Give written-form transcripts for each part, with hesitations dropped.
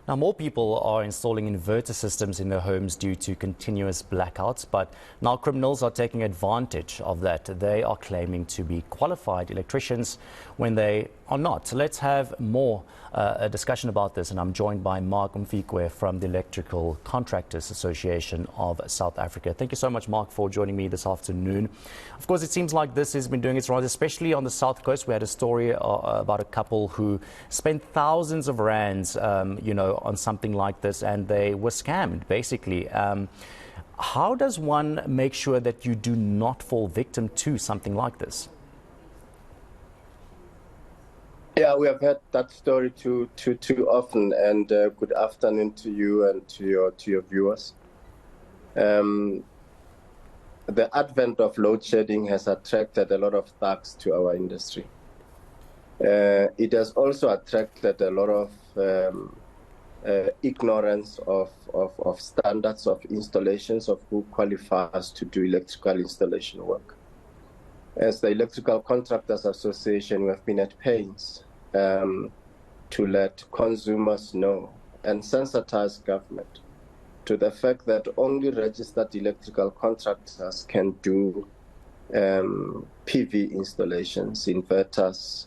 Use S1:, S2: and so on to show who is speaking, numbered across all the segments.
S1: Now, more people are installing inverter systems in their homes due to continuous blackouts, but now criminals are taking advantage of that. They are claiming to be qualified electricians when they are not. So let's have more a discussion about this, and I'm joined by Mark Mfikoe from the Electrical Contractors Association of South Africa. Thank you so much, Mark, for joining me this afternoon. Of course, it seems like this has been doing its rounds, especially on the South Coast. We had a story about a couple who spent thousands of rands, on something like this, and they were scammed, basically. How does one make sure that you do not fall victim to something like this?
S2: Yeah, we have heard that story too often. And good afternoon to you and to your viewers. The advent of load shedding has attracted a lot of thugs to our industry. It has also attracted a lot of ignorance of standards of installations, of who qualifies to do electrical installation work. As the Electrical Contractors Association, we have been at pains to let consumers know and sensitize government to the fact that only registered electrical contractors can do PV installations, inverters,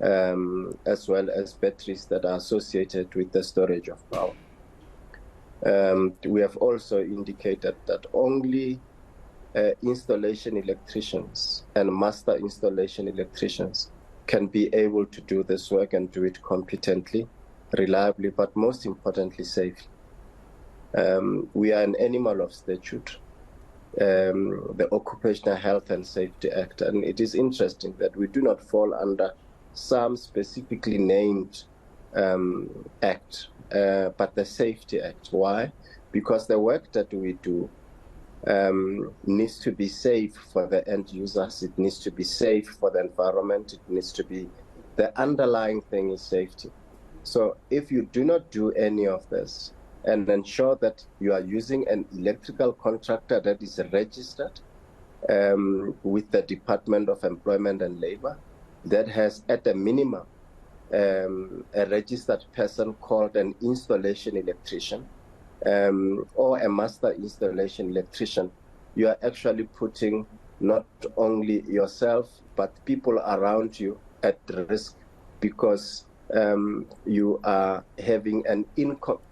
S2: as well as batteries that are associated with the storage of power. We have also indicated that only installation electricians and master installation electricians can be able to do this work and do it competently, reliably, but most importantly, safely. We are an animal of statute, the Occupational Health and Safety Act, and it is interesting that we do not fall under some specifically named act, but the Safety Act. Why? Because the work that we do needs to be safe for the end users. It needs to be safe for the environment. It needs to be, the underlying thing is safety. So if you do not do any of this and ensure that you are using an electrical contractor that is registered with the Department of Employment and Labor, that has at a minimum a registered person called an installation electrician, or a master installation electrician, you are actually putting not only yourself but people around you at risk, because you are having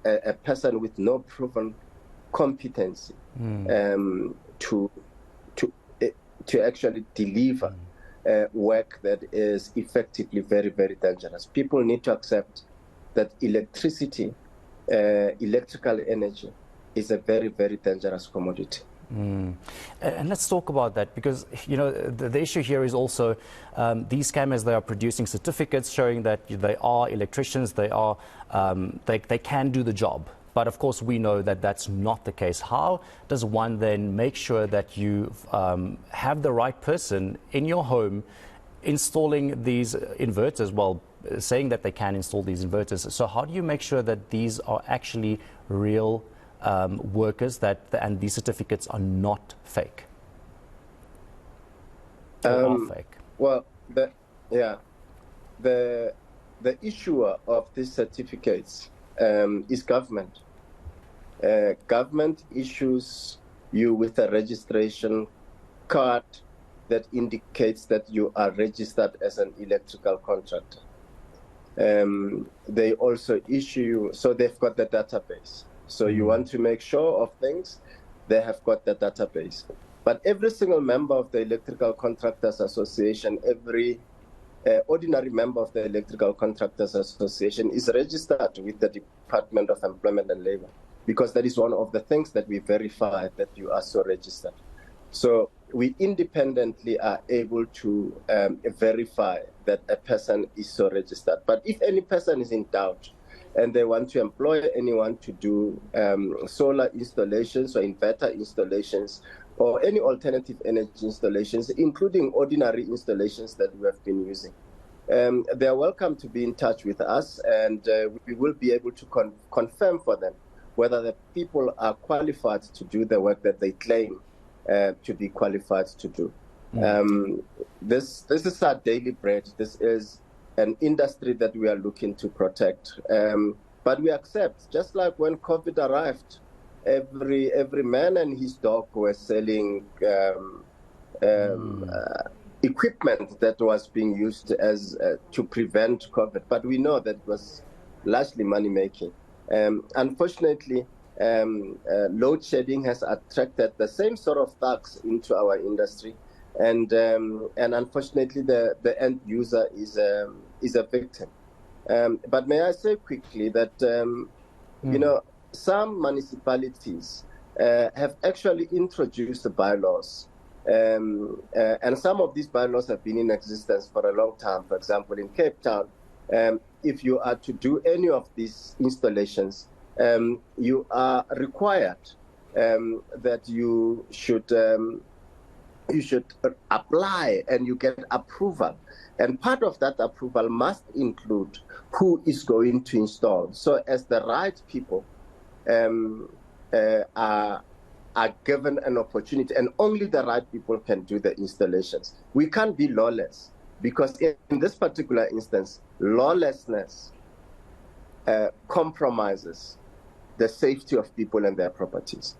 S2: a person with no proven competency to actually deliver work that is effectively very, very dangerous. People need to accept that electricity, electrical energy, is a very, very dangerous commodity.
S1: And let's talk about that, because the issue here is also these scammers, they are producing certificates showing that they are electricians, they can do the job. But of course, we know that that's not the case. How does one then make sure that you have the right person in your home installing these inverters? Well, saying that they can install these inverters. So how do you make sure that these are actually real workers, and these certificates are not fake? Are fake?
S2: Well, the issuer of these certificates is government. Government issues you with a registration card that indicates that you are registered as an electrical contractor. They also issue you, so they've got the database. So you want to make sure of things, they have got the database. But every single member of the Electrical Contractors Association, every ordinary member of the Electrical Contractors Association is registered with the Department of Employment and Labor, because that is one of the things that we verify, that you are so registered. So we independently are able to verify that a person is so registered. But if any person is in doubt and they want to employ anyone to do solar installations or inverter installations or any alternative energy installations, including ordinary installations that we have been using, they are welcome to be in touch with us, and we will be able to confirm for them whether the people are qualified to do the work that they claim to be qualified to do. This is our daily bread. This is an industry that we are looking to protect. But we accept, just like when COVID arrived, every man and his dog were selling equipment that was being used as to prevent COVID. But we know that it was largely money making. Unfortunately, load shedding has attracted the same sort of thugs into our industry, and unfortunately, the end user is a victim. But may I say quickly that you know, some municipalities have actually introduced the bylaws, and some of these bylaws have been in existence for a long time. For example, in Cape Town, if you are to do any of these installations, you are required that you should apply and you get approval. And part of that approval must include who is going to install. So as the right people are given an opportunity, and only the right people can do the installations. We can't be lawless, because in this particular instance, lawlessness compromises the safety of people and their properties.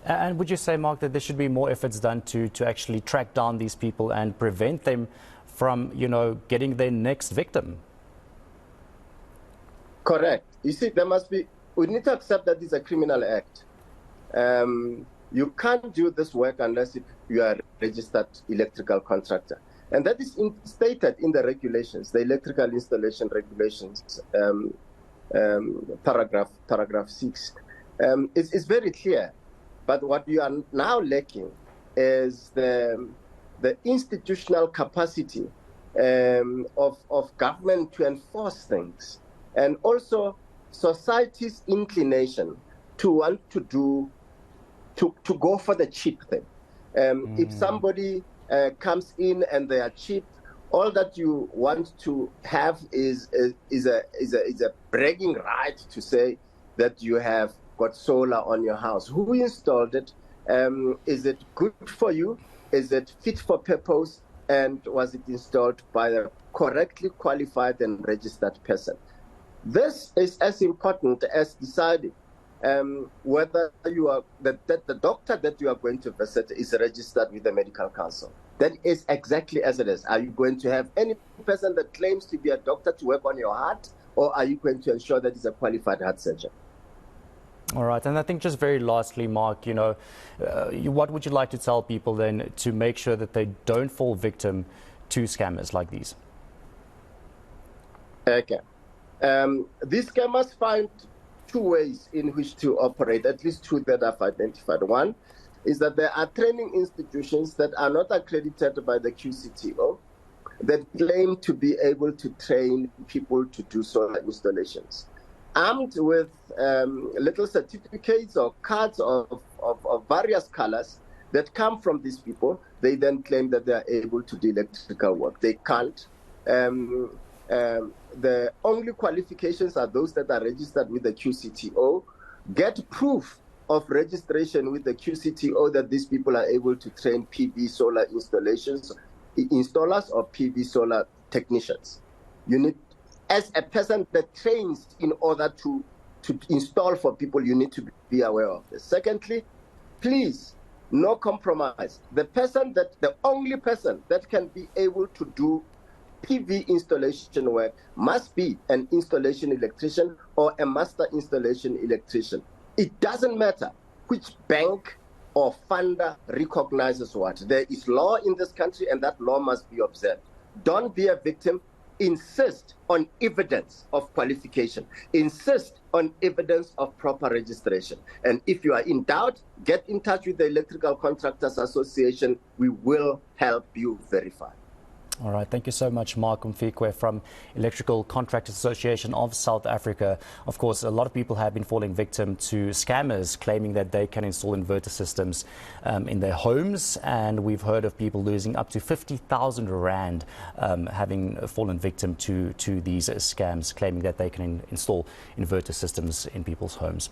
S1: And would you say, Mark, that there should be more efforts done to actually track down these people and prevent them from, you know, getting their next victim?
S2: Correct. You see, we need to accept that it's a criminal act. You can't do this work unless you are a registered electrical contractor. And that is stated in the regulations, the electrical installation regulations, paragraph 6. It's very clear. But what you are now lacking is the institutional capacity of government to enforce things, and also society's inclination to want to go for the cheap thing. If somebody comes in and they are cheap, all that you want to have is a bragging right to say that you have got solar on your house. Who installed it? Is it good for you? Is it fit for purpose? And was it installed by a correctly qualified and registered person? This is as important as deciding whether you are the doctor that you are going to visit is registered with the medical council. That is exactly as it is. Are you going to have any person that claims to be a doctor to work on your heart, or are you going to ensure that it's a qualified heart surgeon?
S1: All right, and I think just very lastly, Mark, you know, what would you like to tell people then to make sure that they don't fall victim to scammers like these?
S2: Okay. These scammers find two ways in which to operate, at least two that I've identified. One is that there are training institutions that are not accredited by the QCTO that claim to be able to train people to do solar installations. Armed with little certificates or cards of various colors that come from these people, they then claim that they are able to do electrical work. They can't. The only qualifications are those that are registered with the QCTO. Get proof of registration with the QCTO that these people are able to train PV solar installers or PV solar technicians. You need, as a person that trains in order to install for people, you need to be aware of this. Secondly, please, no compromise. The only person that can be able to do PV installation work must be an installation electrician or a master installation electrician. It doesn't matter which bank or funder recognizes what. There is law in this country, and that law must be observed. Don't be a victim. Insist on evidence of qualification. Insist on evidence of proper registration. And if you are in doubt, get in touch with the Electrical Contractors Association. We will help you verify.
S1: All right, thank you so much, Mark Mfikoe from Electrical Contractors Association of South Africa. Of course, a lot of people have been falling victim to scammers claiming that they can install inverter systems in their homes, and we've heard of people losing up to 50,000 rand having fallen victim to these scams, claiming that they can install inverter systems in people's homes.